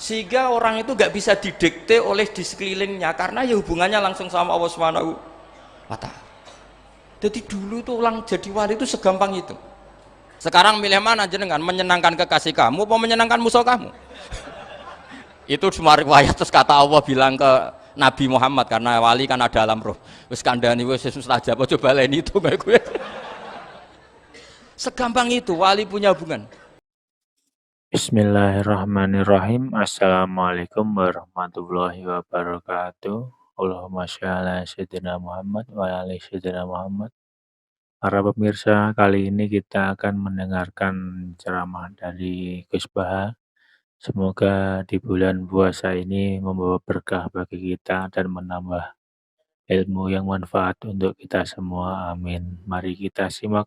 Sehingga orang itu nggak bisa didikte oleh di sekelilingnya karena ya hubungannya langsung sama Allah Subhanahu wa Ta'ala. Jadi dulu tuh orang jadi wali itu segampang itu. Sekarang milih mana jenengan, menyenangkan kekasih kamu apa menyenangkan musuh kamu? Itu cuma riwayat, terus kata Allah bilang ke Nabi Muhammad, karena wali kan ada alam roh, wis kandhani wis mustajab aja baleni itu kayak gue. Segampang itu wali punya hubungan. Bismillahirrahmanirrahim. Assalamualaikum warahmatullahi wabarakatuh. Allahumma sholli ala sayyidina Muhammad wa ala sayyidina Muhammad. Para pemirsa, kali ini kita akan mendengarkan ceramah dari Gus Baha. Semoga di bulan puasa ini membawa berkah bagi kita dan menambah ilmu yang manfaat untuk kita semua. Amin. Mari kita simak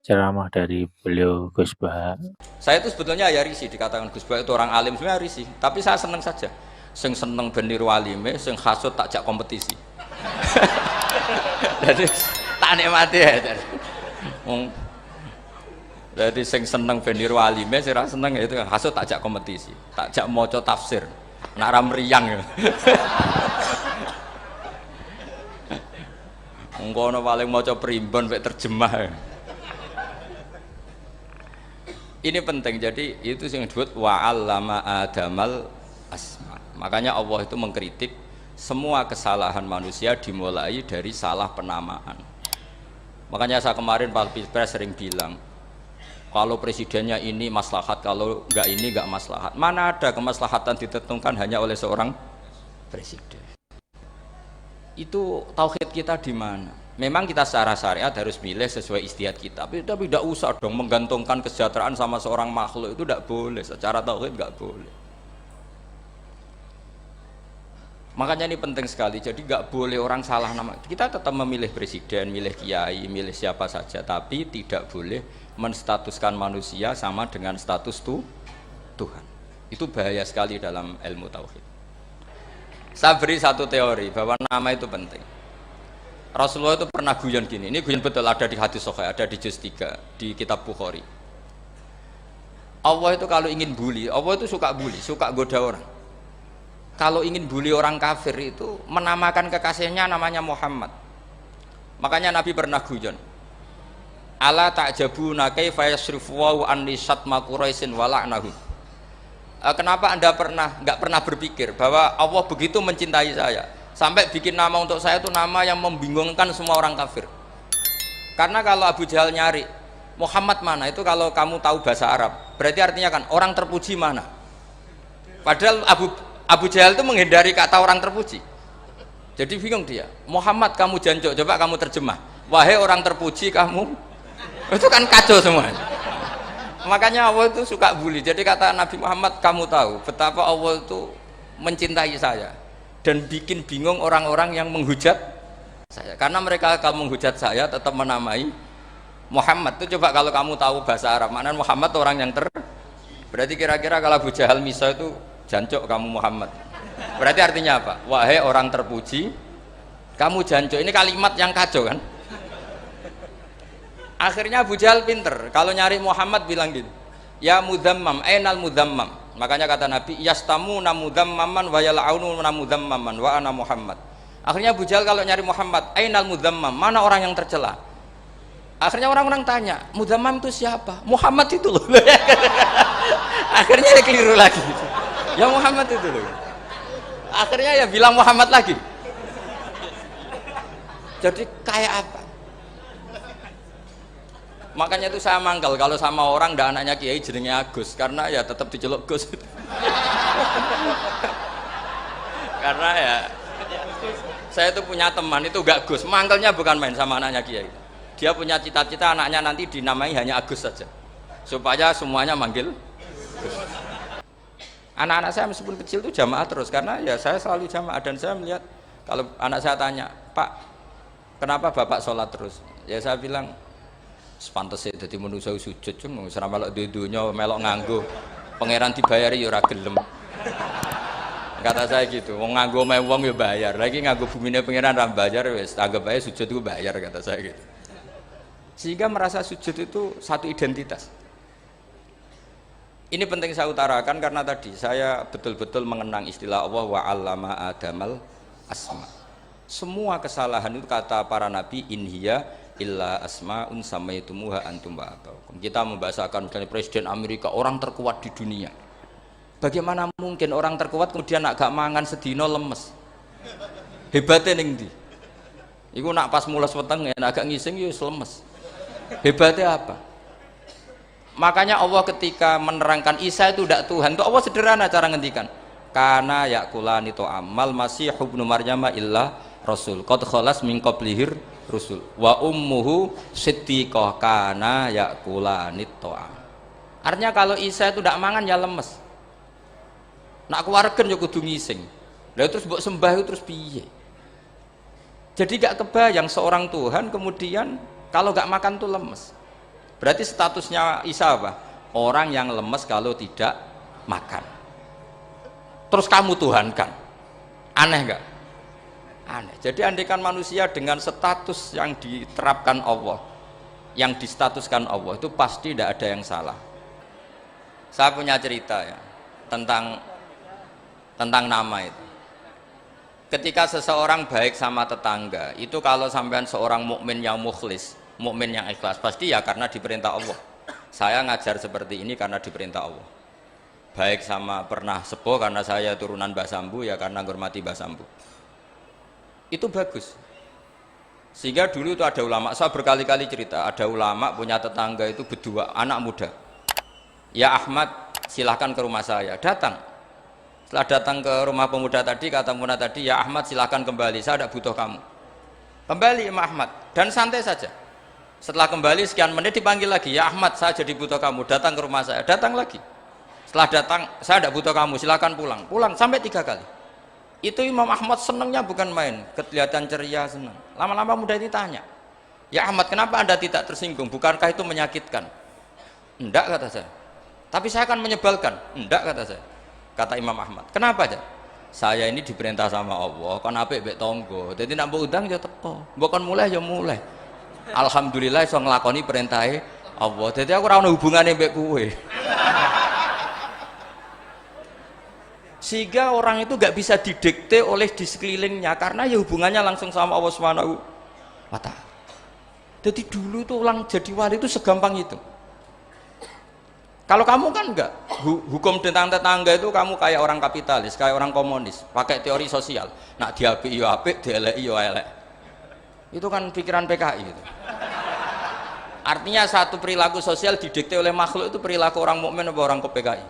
ceramah dari beliau Gus Baha. Saya itu sebetulnya ya risih dikatakan Gus Baha itu orang alim, sebenarnya risih. Tapi saya seneng saja. Sing seneng ben niru alime, sing hasud tak jak kompetisi. Jadi tak nikmati ya. Jadi sing seneng ben niru alime, sing ra seneng itu hasud tak jak kompetisi. Tak jak maca tafsir. Nak ra mriyang ya. Engko paling maca primbon mek terjemah. Ya. Ini penting, jadi itu yang disebut wa'allama adamal asma. Makanya Allah itu mengkritik semua kesalahan manusia dimulai dari salah penamaan. Makanya saya kemarin Pak Pilpres sering bilang, kalau presidennya ini maslahat, kalau enggak ini enggak maslahat. Mana ada kemaslahatan ditentukan hanya oleh seorang presiden. Itu tauhid kita di mana? Memang kita secara syariat harus milih sesuai istihad kita, tapi tidak usah dong menggantungkan kesejahteraan sama seorang makhluk, itu tidak boleh, secara tauhid tidak boleh. Makanya ini penting sekali, jadi nggak boleh orang salah nama. Kita tetap memilih presiden, milih kiai, milih siapa saja, tapi tidak boleh menstatuskan manusia sama dengan status Tuhan. Itu bahaya sekali dalam ilmu tauhid. Saya beri satu teori bahwa nama itu penting. Rasulullah itu pernah guyon gini, ini guyon betul, ada di hadis Sahih, ada di juz 3 di kitab Bukhari. Allah itu kalau ingin bully, Allah itu suka bully, suka goda orang. Kalau ingin bully orang kafir itu menamakan kekasihnya namanya Muhammad. Makanya Nabi pernah guyon. Ala ta'jabuna kaifa yasrifu wa an lisatma quraisin wa la'nahu. Kenapa Anda enggak pernah berpikir bahwa Allah begitu mencintai saya sampai bikin nama untuk saya itu nama yang membingungkan semua orang kafir. Karena kalau Abu Jahal nyari Muhammad mana, itu kalau kamu tahu bahasa Arab berarti artinya kan orang terpuji mana. Padahal Abu Jahal itu menghindari kata orang terpuji. Jadi bingung dia. Muhammad kamu jancuk, coba kamu terjemah. Wahai orang terpuji kamu. Itu kan kacau semua. Makanya Allah itu suka bully. Jadi kata Nabi Muhammad, kamu tahu betapa Allah itu mencintai saya dan bikin bingung orang-orang yang menghujat saya. Karena mereka kalau menghujat saya tetap menamai Muhammad. Itu coba kalau kamu tahu bahasa Arab, maknanya Muhammad orang yang berarti kira-kira kalau Abu Jahal misal itu jancuk kamu Muhammad. Berarti artinya apa? Wahai orang terpuji, kamu jancuk. Ini kalimat yang kacau kan? Akhirnya Abu Jahal pinter. Kalau nyari Muhammad bilang gitu. Ya mudzammam, ainal mudzammam. Makanya kata Nabi, yastamuna mudzammaman wa yal'aununa mudzammaman wa ana Muhammad. Akhirnya Abu Jahal kalau nyari Muhammad, ainal mudzammam, mana orang yang tercela? Akhirnya orang-orang tanya, mudzammam itu siapa? Muhammad itu loh. Akhirnya dia keliru lagi. Ya Muhammad itu loh. Akhirnya ya bilang Muhammad lagi. Jadi kayak apa? Makanya itu saya mangkal kalau sama orang dan anaknya kiai jenenge Agus, karena ya tetap diceluk Gus. Karena ya saya itu punya teman itu gak Gus, mangkalnya bukan main sama anaknya kiai. Dia punya cita-cita anaknya nanti dinamai hanya Agus saja, supaya semuanya manggil Gus. Anak-anak saya meskipun kecil itu jamaah terus, karena ya saya selalu jamaah dan saya melihat kalau anak saya tanya, Pak, kenapa Bapak sholat terus? Ya saya bilang, sepantesnya jadi manusia sujud, cuma selama melok dudunya melok nganggo, pangeran dibayari ya ora gelem. Kata saya gitu, wong nganggo mewong ya bayar, lagi nganggo bumine pangeran ra bayar, wis anggap aja sujud itu bayar, kata saya gitu. Sehingga merasa sujud itu satu identitas. Ini penting saya utarakan karena tadi saya betul-betul mengenang istilah Allah wa 'allama Adamal asma. Semua kesalahan itu kata para nabi in hiya illa asmaun samaitumuha antum wa abaukum. Kita membahasakan misalnya presiden Amerika orang terkuat di dunia. Bagaimana mungkin orang terkuat kemudian nak gak mangan sedino lemes? Hebatnya ning ndi? Iku nak pas mules weteng nek agak ngising yo lemes. Hebatnya apa? Makanya Allah ketika menerangkan Isa itu tidak Tuhan, itu Allah sederhana cara ngendikan. Karena yakulani to'amal masih ibnu Maryam illa rasul. Qad khalas min qablihir rusul. Wa ummuhu siddiqah kana yakulani to'am. Artinya kalau Isa itu tidak mangan ya lemes. Nak keluargen ya kudu ngising. Lah terus mbok sembah itu terus piye? Jadi gak kebayang seorang Tuhan kemudian kalau gak makan tuh lemes. Berarti statusnya Isa apa? Orang yang lemes kalau tidak makan. Terus kamu tuhankan. Aneh enggak? Aneh. Jadi andaikan manusia dengan status yang diterapkan Allah, yang distatuskan Allah, itu pasti tidak ada yang salah. Saya punya cerita ya tentang nama itu. Ketika seseorang baik sama tetangga, itu kalau sampean seorang mukmin yang mukhlis, mukmin yang ikhlas, pasti ya karena diperintah Allah. Saya ngajar seperti ini karena diperintah Allah. Baik sama pernah sepuh karena saya turunan Mbah Sambu, ya karena menghormati Mbah Sambu. Itu bagus. Sehingga dulu itu ada ulama, saya berkali-kali cerita, ada ulama punya tetangga itu berdua anak muda. Ya Ahmad, silahkan ke rumah saya. Datang. Setelah datang ke rumah pemuda tadi, kata pemuda tadi, ya Ahmad silahkan kembali, saya tidak butuh kamu. Kembali Imam Ahmad dan santai saja. Setelah kembali sekian menit dipanggil lagi, ya Ahmad saya jadi butuh kamu, datang ke rumah saya. Datang lagi. Setelah datang, saya tidak butuh kamu, silakan pulang. Pulang sampai 3 kali. Itu Imam Ahmad senangnya bukan main, kelihatan ceria, senang. Lama-lama muda ini tanya, ya Ahmad kenapa anda tidak tersinggung, bukankah itu menyakitkan? Enggak kata saya. Tapi saya akan menyebalkan. Enggak kata saya. Kata Imam Ahmad, kenapa aja? Saya ini diperintah sama Allah, kan apik mbek tangga. Dadi nek mbok undang ya teko, mbok kon mulai ya mulai. Alhamdulillah iso nglakoni perintahe Allah. Dadi aku ora ono hubungane mbek kowe. Sehingga orang itu gak bisa didikte oleh di sekelilingnya karena ya hubungannya langsung sama Allah Subhanahu wa ta'ala. Jadi dulu itu orang jadi wali itu segampang itu. Kalau kamu kan enggak, hukum tentang tetangga itu kamu kayak orang kapitalis, kayak orang komunis, pakai teori sosial. Nak diapik yo apik, dieleki yo elek. Itu kan pikiran PKI itu. Artinya satu perilaku sosial didikte oleh makhluk itu perilaku orang mukmin atau orang ke PKI.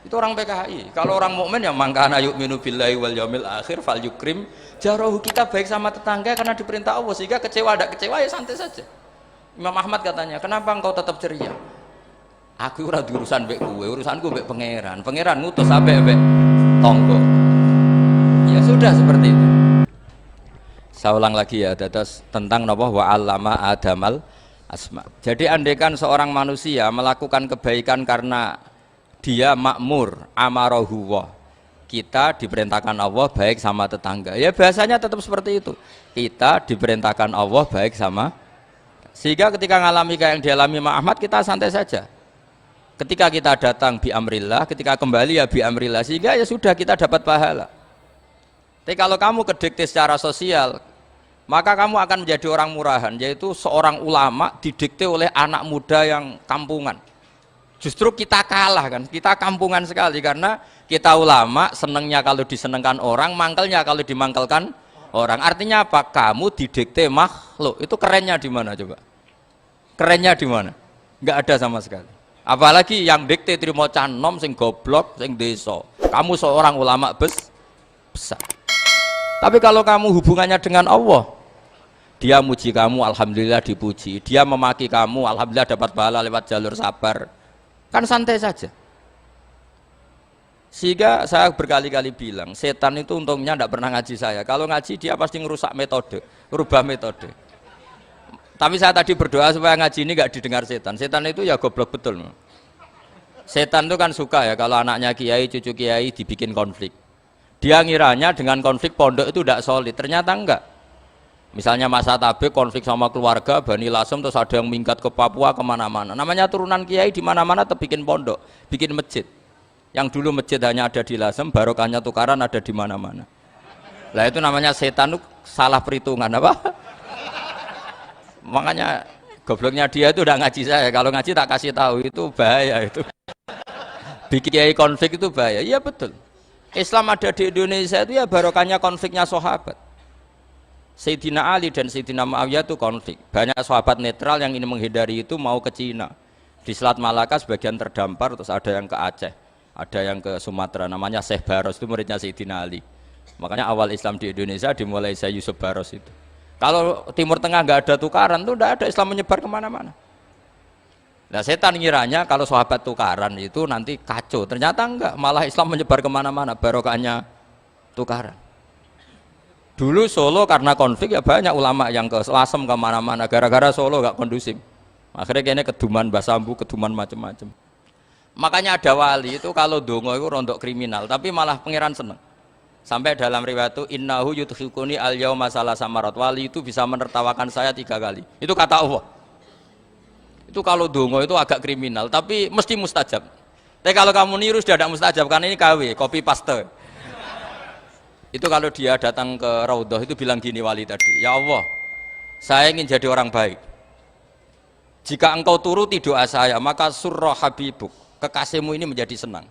Itu orang PKI. Kalau orang mukmin ya mangkana yu'minu billahi wal yaumil akhir fal yukrim jarahu. Kita baik sama tetangga karena diperintah Allah, sehingga kecewa ada kecewa ya santai saja. Imam Ahmad katanya, kenapa engkau tetap ceria? Aku ora urusan mbek kowe, urusanku mbek pangeran. Pangeran ngutus sampe mbek tonggo. Ya sudah seperti itu. Saya ulang lagi ya, dados tentang napa wa 'allama Adamal asma. Jadi andaikan seorang manusia melakukan kebaikan karena dia makmur, amarahu wa. Kita diperintahkan Allah baik sama tetangga. Ya bahasanya tetap seperti itu. Kita diperintahkan Allah baik sama. Sehingga ketika ngalami kayak yang dialami Imam Ahmad, kita santai saja. Ketika kita datang bi amrillah, ketika kembali ya bi amrillah, sehingga ya sudah kita dapat pahala. Tapi kalau kamu kedikte secara sosial, maka kamu akan menjadi orang murahan, yaitu seorang ulama didikte oleh anak muda yang kampungan. Justru kita kalah kan, kita kampungan sekali karena kita ulama senengnya kalau disenengkan orang, mangkelnya kalau dimangkelkan orang. Artinya apa? Kamu didikte makhluk. Itu kerennya di mana coba? Kerennya di mana? Enggak ada sama sekali. Apalagi yang dikte trimo canom sing goblok sing desa. Kamu seorang ulama besar. Tapi kalau kamu hubungannya dengan Allah, dia muji kamu, alhamdulillah dipuji. Dia memaki kamu, alhamdulillah dapat pahala lewat jalur sabar. Kan santai saja. Sehingga saya berkali-kali bilang, setan itu untungnya tidak pernah ngaji saya. Kalau ngaji dia pasti ngerusak metode, rubah metode. Tapi saya tadi berdoa supaya ngaji ini gak didengar setan. Setan itu ya goblok betul. Setan itu kan suka ya kalau anaknya kiai, cucu kiai dibikin konflik. Dia ngiranya dengan konflik pondok itu tidak solid. Ternyata enggak. Misalnya masa Tabik konflik sama keluarga Bani Lasem, terus ada yang minggat ke Papua kemana-mana. Namanya turunan kiai di mana-mana bikin pondok, bikin masjid. Yang dulu masjid hanya ada di Lasem, barokahnya tukaran ada di mana-mana. Lah itu namanya setan, salah perhitungan apa? Makanya gobloknya dia itu udah ngaji saya. Kalau ngaji tak kasih tahu itu bahaya itu. Bikin kiai konflik itu bahaya. Iya betul. Islam ada di Indonesia itu ya barokahnya konfliknya sahabat. Sayyidina Ali dan Sayyidina Muawiyah itu konflik. Banyak sahabat netral yang ingin menghindari itu mau ke Cina. Di Selat Malaka sebagian terdampar, terus ada yang ke Aceh, ada yang ke Sumatera. Namanya Syekh Baros, itu muridnya Sayyidina Ali. Makanya awal Islam di Indonesia dimulai Syekh Yusuf Baros itu. Kalau Timur Tengah nggak ada tukaran, itu tidak ada Islam menyebar kemana-mana. Nah setan ngiranya kalau sahabat tukaran itu nanti kacau. Ternyata enggak, malah Islam menyebar kemana-mana, barokahnya tukaran. Dulu Solo karena konflik ya banyak ulama yang ke Lasem kemana-mana gara-gara Solo gak kondusif. Akhirnya kayaknya keduman basambu, keduman macam-macam. Makanya ada wali itu kalau dongo itu rontok kriminal, tapi malah pangeran seneng. Sampai dalam riwayat itu innahu yudhikuni al yauma salasa marat. Wali itu bisa menertawakan saya 3 kali. Itu kata Allah. Itu kalau dongo itu agak kriminal, tapi mesti mustajab. Tapi kalau kamu niru sudah tidak mustajab karena ini KW, copy paste. Itu kalau dia datang ke Raudhah itu bilang gini wali tadi, ya Allah, saya ingin jadi orang baik. Jika engkau turuti doa saya, maka surra habibuk, kekasihmu ini menjadi senang.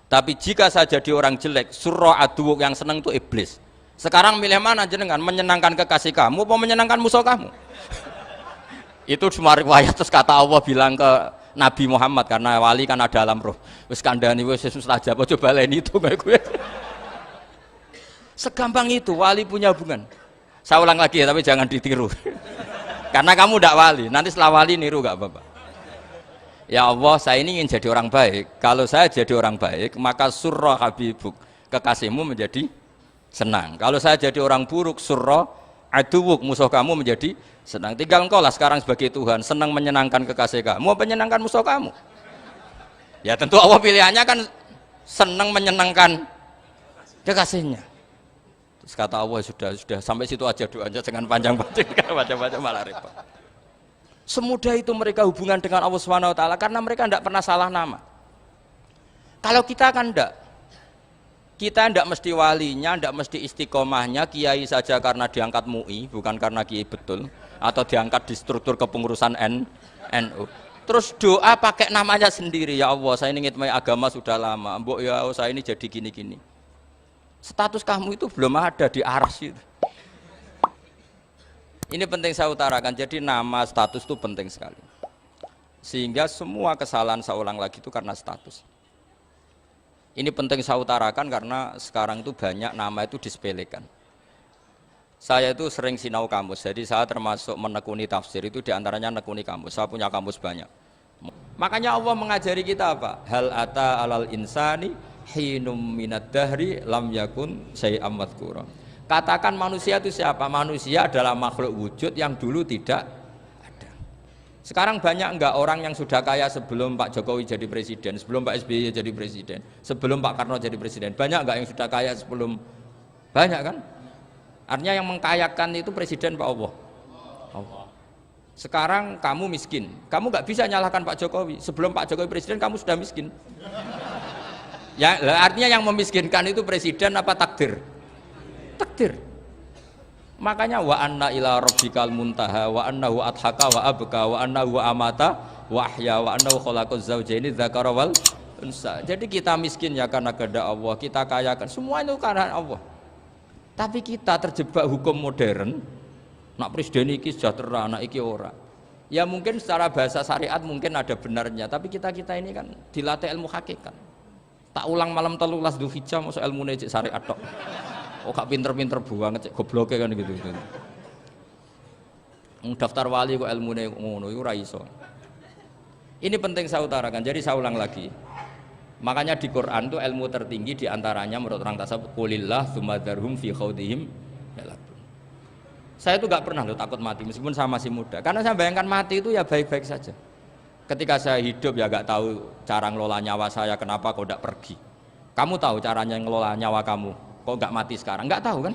Tapi jika saya jadi orang jelek, surra aduwuk, yang senang itu iblis. Sekarang milih mana jenengan, menyenangkan kekasih kamu atau menyenangkan musuh kamu? Itu cuma riwayat, terus kata Allah bilang ke Nabi Muhammad, karena wali kan ada alam roh. Wis kandhani wis mustajab, coba lain itu kayak gue. Segampang itu wali punya hubungan. Saya ulang lagi ya, tapi jangan ditiru. Karena kamu tidak wali, nanti setelah wali niru gak apa-apa. Ya Allah, saya ini ingin jadi orang baik. Kalau saya jadi orang baik, maka surra habibuk, kekasihmu menjadi senang. Kalau saya jadi orang buruk, surra aduwuk, musuh kamu menjadi senang. Tinggal engkau lah sekarang sebagai Tuhan, senang menyenangkan kekasih kamu, menyenangkan musuh kamu. Ya tentu Allah pilihannya kan senang menyenangkan kekasihnya. Terus kata Allah sudah sampai situ aja doanya, jangan panjang-panjang, baca-baca malah repot. Semudah itu mereka hubungan dengan Allah Subhanahu wa taala karena mereka tidak pernah salah nama. Kalau kita kan tidak. Kita tidak mesti walinya, tidak mesti istiqomahnya, kiai saja karena diangkat MUI, bukan karena kiai betul, atau diangkat di struktur kepengurusan NU. Terus doa pakai namanya sendiri, ya Allah, saya ini ngitmai agama sudah lama, mbok ya saya ini jadi gini-gini. Status kamu itu belum ada di aras itu. Ini penting saya utarakan, jadi nama status itu penting sekali. Sehingga semua kesalahan saya ulang lagi itu karena status. Ini penting saya utarakan karena sekarang itu banyak nama itu disepelekan. Saya itu sering sinau kamus, jadi saya termasuk menekuni tafsir itu diantaranya menekuni kamus. Saya punya kamus banyak. Makanya Allah mengajari kita apa? Hal ata alal insani hinum minad dahri lam yakun syai'am madhkura. Katakan manusia itu siapa? Manusia adalah makhluk wujud yang dulu tidak ada. Sekarang banyak enggak orang yang sudah kaya sebelum Pak Jokowi jadi presiden, sebelum Pak SBY jadi presiden, sebelum Pak Karno jadi presiden? Banyak enggak yang sudah kaya sebelum? Banyak kan? Artinya yang mengkayakan itu presiden Pak Allah. Sekarang kamu miskin, kamu enggak bisa nyalahkan Pak Jokowi. Sebelum Pak Jokowi presiden kamu sudah miskin. Ya, artinya yang memiskinkan itu presiden apa takdir? Takdir. Makanya wa anna ila rabbikal muntaha wa annahu adhaka wa abka wa annahu amata wa ahya wa annahu khalaqaz zawjaini dzakara wal unsa. Jadi kita miskin ya karena kehendak Allah, kita kaya kan semua itu karena Allah. Tapi kita terjebak hukum modern. Nak presiden iki sejahtera, nak iki ora. Ya mungkin secara bahasa syariat mungkin ada benarnya, tapi kita ini kan dilatih ilmu hakikat. Tak ulang malam 13 Dzulhijjah masuk ilmu cek syariat tok. Oh gak pinter-pinter banget cek gobloke kan gitu. Daftar wali kok ilmune ngono iku ora iso. Ini penting saya utarakan. Jadi saya ulang lagi. Makanya di Quran itu ilmu tertinggi diantaranya menurut orang tasawuf qulillah tsumadzarhum fi khaudihim. Saya itu gak pernah loh takut mati meskipun saya masih muda. Karena saya bayangkan mati itu ya baik-baik saja. Ketika saya hidup ya gak tahu cara ngelola nyawa saya, kenapa kok gak pergi. Kamu tahu caranya ngelola nyawa kamu, kok gak mati sekarang? Gak tahu kan?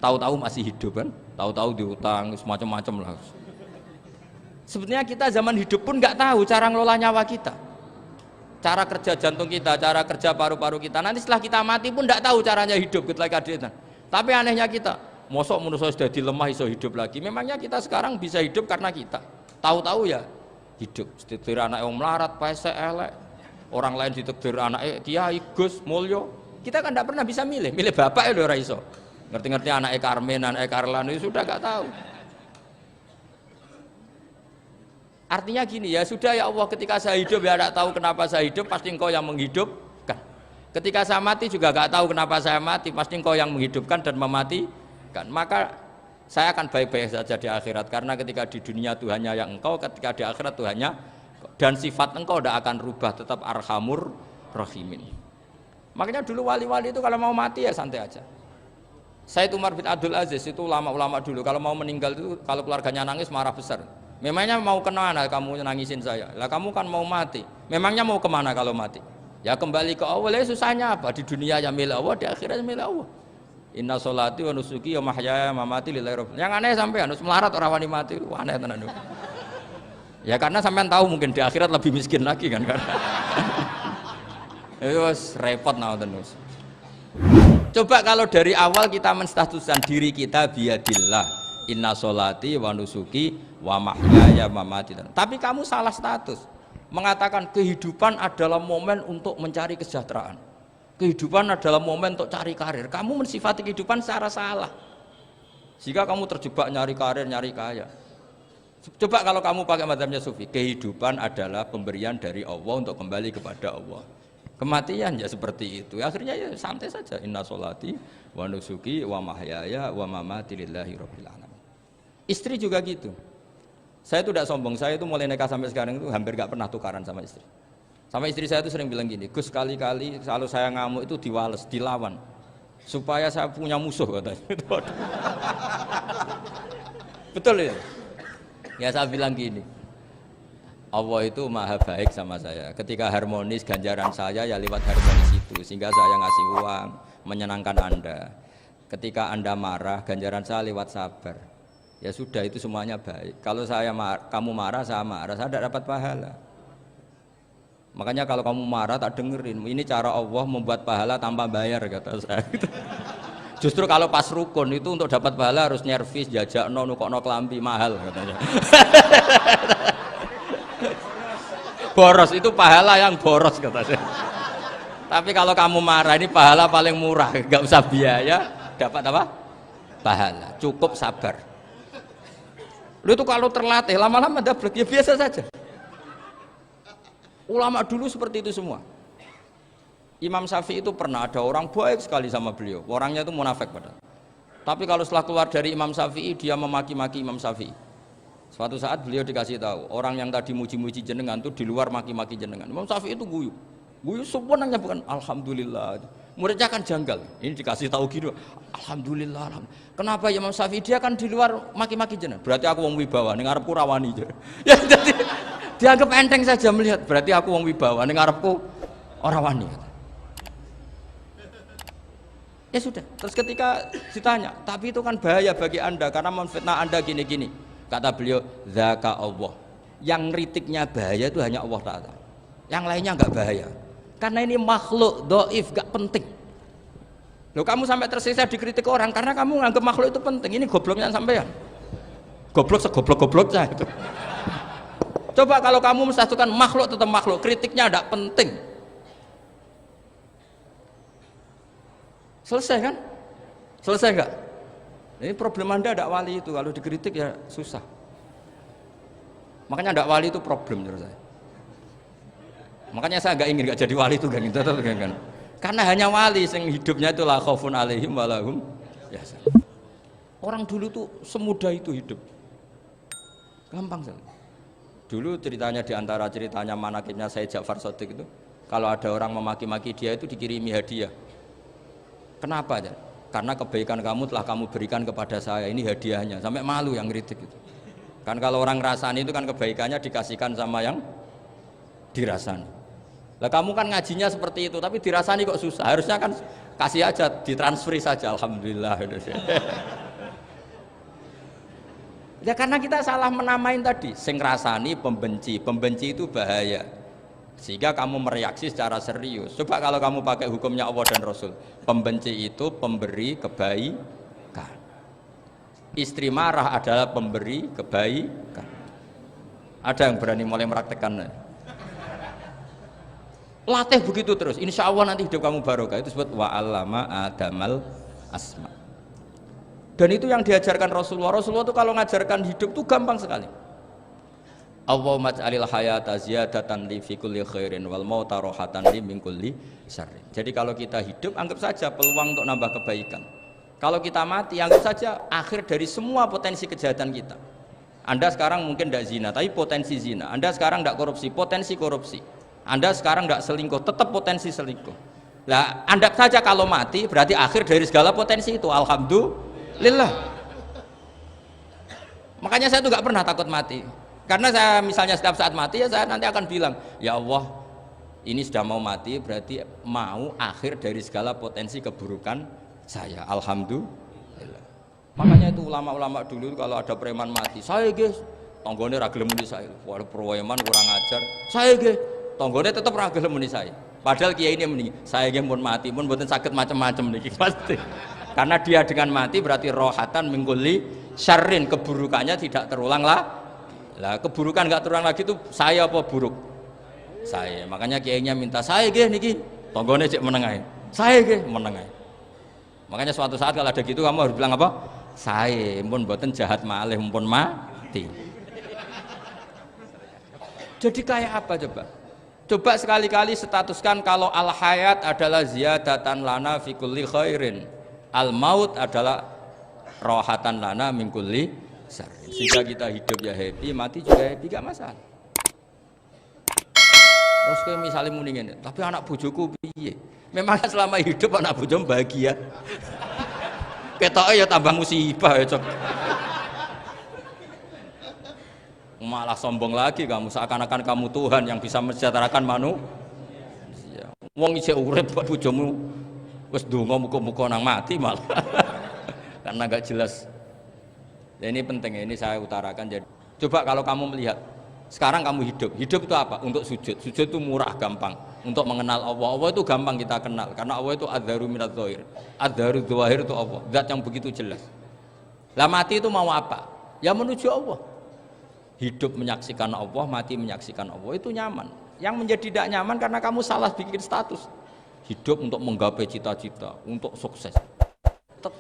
Tahu-tahu masih hidup kan? tahu-tahu diutang, semacam-macam lah. Sebetulnya kita zaman hidup pun nggak tahu cara ngelola nyawa kita, cara kerja jantung kita, cara kerja paru-paru kita. Nanti setelah kita mati pun nggak tahu caranya hidup ketika kita. Tapi anehnya kita, mosok manusia sudah dilemah iso hidup lagi. Memangnya kita sekarang bisa hidup karena kita tahu-tahu ya hidup. Ditakdir anak yang melarat, pesek, elek. Orang lain ditakdir anak Kiai, Gus, Mulyo. Kita kan tidak pernah bisa milih bapak ya ora iso. Ngerti-ngerti anak Karmen, anak Karlan itu sudah gak tahu. Artinya gini ya, sudah ya Allah, ketika saya hidup ya tidak tahu kenapa saya hidup, pasti Engkau yang menghidupkan. Ketika saya mati juga gak tahu kenapa saya mati, pasti Engkau yang menghidupkan dan mematikan. Maka saya akan baik-baik saja di akhirat, karena ketika di dunia Tuhannya yang Engkau, ketika di akhirat Tuhannya, dan sifat Engkau tidak akan rubah, tetap Arhamur Rahimin. Makanya dulu wali-wali itu kalau mau mati ya santai aja. Sayyid Umar bin Abdul Aziz itu ulama-ulama dulu kalau mau meninggal itu kalau keluarganya nangis marah besar. Memangnya mau kemana kamu nangisin saya? Lah kamu kan mau mati. Memangnya mau kemana kalau mati? Ya kembali ke Allah. Ya susahnya apa? Di dunia ya milik Allah, di akhirat milik Allah. Inna sholati wa nusuki wa mahyaya wa mamati lillahi rabbil. Yang aneh sampean harus melarat orang wani mati. Aneh tenan. Ya karena sampean tahu mungkin di akhirat lebih miskin lagi kan. Itu repot terus. Coba kalau dari awal kita menstatuskan diri kita biadillah, inna sholati wa nusuki wa mahyaya wa mamati. Tapi kamu salah status, mengatakan kehidupan adalah momen untuk mencari kesejahteraan, kehidupan adalah momen untuk cari karir. Kamu mensifati kehidupan secara salah, jika kamu terjebak nyari karir, nyari kaya. Coba kalau kamu pakai mazhabnya Sufi, kehidupan adalah pemberian dari Allah untuk kembali kepada Allah. Kematian ya seperti itu. Akhirnya ya santai saja. Inna sholati wa nusuki wa mahyaya wa mamati lillahi rabbil alamin. Istri juga gitu. Saya itu tidak sombong. Saya itu mulai nikah sampai sekarang itu hampir gak pernah tukaran sama istri. Sama istri saya itu sering bilang gini, Gus kali-kali kalau saya ngamuk itu diwales, dilawan, supaya saya punya musuh katanya. Betul ya? Ya saya bilang gini, Allah itu maha baik sama saya. Ketika harmonis, ganjaran saya ya lewat harmonis itu, sehingga saya ngasih uang, menyenangkan Anda. Ketika Anda marah, ganjaran saya lewat sabar. Ya sudah, itu semuanya baik. Kalau kamu marah, saya tidak dapat pahala. Makanya kalau kamu marah tak dengerin. Ini cara Allah membuat pahala tanpa bayar, kata saya. Justru kalau pas rukun itu untuk dapat pahala harus nyervis, jajak nukokno kelambi mahal katanya. Boros itu pahala yang boros katanya. Tapi kalau kamu marah ini pahala paling murah, nggak usah biaya, dapat apa? Pahala, cukup sabar. Lu itu kalau terlatih lama-lama dapat ya biasa saja. Ulama dulu seperti itu semua. Imam Syafi'i itu pernah ada orang baik sekali sama beliau, orangnya itu munafik padahal. Tapi kalau setelah keluar dari Imam Syafi'i dia memaki-maki Imam Syafi'i. Suatu saat beliau dikasih tahu, orang yang tadi muji-muji jenengan itu di luar maki-maki jenengan. Imam Syafi'i itu guyu sebenarnya bukan alhamdulillah. Muridnya kan janggal. Ini dikasih tahu gitu, alhamdulillah. Kenapa ya Imam Syafi'i, dia kan di luar maki-maki jenengan. Berarti aku wong wibawa, ning ngarepku rawani. Ya jadi dianggap enteng saja melihat, berarti aku wong wibawa, ning ngarepku ora wani. Ya sudah, terus ketika ditanya, tapi itu kan bahaya bagi Anda karena memfitnah Anda gini-gini. Kata beliau, zaka Allah. Yang kritiknya bahaya itu hanya Allah Ta'ala. Yang lainnya enggak bahaya. Karena ini makhluk dhaif, enggak penting. Loh, kamu sampai tersisa dikritik orang karena kamu nganggap makhluk itu penting. Ini gobloknya sampean. Goblok segoblok-gobloknya itu. Coba kalau kamu mensatukan makhluk tetap makhluk, kritiknya enggak penting. Selesai kan? Selesai enggak? Ini problem Anda ada wali itu, kalau dikritik ya susah. Makanya ada wali itu problem menurut saya. Makanya saya enggak jadi wali itu kan, karena hanya wali yang hidupnya itu la khaufun alaihim walahum yahzanun. Orang dulu tuh semudah itu hidup, gampang sekali. Dulu ceritanya diantara ceritanya manakibnya Sayyid Ja'far Shadiq itu, kalau ada orang memaki-maki dia itu dikirimi hadiah. Kenapa ya? Karena kebaikan kamu telah kamu berikan kepada saya, ini hadiahnya. Sampai malu yang kritik itu. Kan kalau orang rasani itu kan kebaikannya dikasihkan sama yang dirasani. Lah kamu kan ngajinya seperti itu, tapi dirasani kok susah. Harusnya kan kasih aja, ditransferi saja. Alhamdulillah. Ya karena kita salah menamain tadi, sing rasani pembenci, pembenci itu bahaya. Sehingga kamu mereaksi secara serius. Coba kalau kamu pakai hukumnya Allah dan Rasul, pembenci itu pemberi kebaikan. Istri marah adalah pemberi kebaikan. Ada yang berani mulai mempraktekkan? Latih begitu terus, insya Allah nanti hidup kamu barokah. Itu disebut wa'allama adamal asma. Dan itu yang diajarkan Rasulullah. Rasulullah itu kalau ngajarkan hidup itu gampang sekali. Allahumma ja'alil hayata ziyadatan li fi kulli khairin wal mauta rohatan li min kulli syarrin. Jadi kalau kita hidup anggap saja peluang untuk nambah kebaikan. Kalau kita mati anggap saja akhir dari semua potensi kejahatan kita. Anda sekarang mungkin tidak zina, tapi potensi zina. Anda sekarang tidak korupsi, potensi korupsi. Anda sekarang tidak selingkuh, tetap potensi selingkuh. Nah, Anda saja kalau mati berarti akhir dari segala potensi itu. Alhamdulillah. Makanya saya tuh nggak pernah takut mati. Karena saya misalnya setiap saat mati ya saya nanti akan bilang, ya Allah, ini sudah mau mati berarti mau akhir dari segala potensi keburukan saya. Alhamdulillah. Makanya itu ulama-ulama dulu kalau ada preman mati, saya guys, tonggone ra gelem muni saya. Waduh preman kurang ajar. Saya guys, tonggone tetap ra gelem muni saya. Padahal kiai ini muni, saya guys pun mati pun mboten saged macam-macam niki pasti. Karena dia dengan mati berarti rohatan mingkuli syarrin, keburukannya tidak terulang lah. Lah keburukan nggak terulang lagi itu saya apa buruk? Saya. Makanya kiainya minta saya ge niki tonggone cek menengai. Saya ge menengai. Makanya suatu saat kalau ada gitu kamu harus bilang apa? Saya pun mboten jahat malih pun mati. Jadi kayak apa coba? Coba sekali-kali statuskan kalau al hayat adalah ziyadatan lana fi kulli khairin. Al maut adalah rohatan lana min kulli syarrin. Sehingga kita hidup ya happy, mati juga happy, gak masalah. Terus kayak misalnya muni ngene, tapi anak bojoku piye? Memang selama hidup anak bojomu bahagia. Ketoke ya tambah musibah ya, Cok. Malah sombong lagi kamu, seakan-akan kamu Tuhan yang bisa mensejahterakan manusia. Wong isih urip bojomu wis ndonga muga-muga nang mati malah. Karena gak jelas. Ya, ini penting, ini saya utarakan. Jadi coba kalau kamu melihat sekarang kamu hidup itu apa? Untuk sujud itu murah, gampang. Untuk mengenal Allah itu gampang kita kenal karena Allah itu adzaru minadz dzahir. Adzaru dzahir itu Allah, zat yang begitu jelas. Lah mati itu mau apa? Ya menuju Allah. Hidup menyaksikan Allah, mati menyaksikan Allah, itu nyaman. Yang menjadi tidak nyaman karena kamu salah bikin status. Hidup untuk menggapai cita-cita, untuk sukses.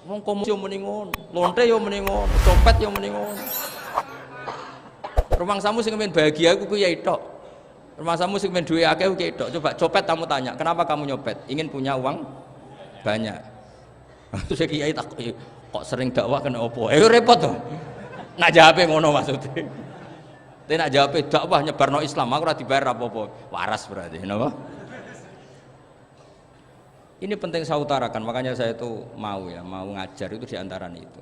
Wong komo yo muni ngono, lonte yo muni ngono, copet yo muni ngono. Rumangsamu sing men bahagia aku ya tok. Rumangsamu sing men duwe akeh ku tok. Coba copet kamu tanya, kenapa kamu nyopet? Ingin punya uang banyak. Terus kiai tak kok sering dakwah kena opo? Repot to. Nak jawabe ngono maksudnya. Tapi nak jawabe dakwah nyebarno Islam, aku ora dibayar apa-apa. Waras berarti, napa? Ini penting saya utarakan, makanya saya itu mau ngajar itu diantaranya itu.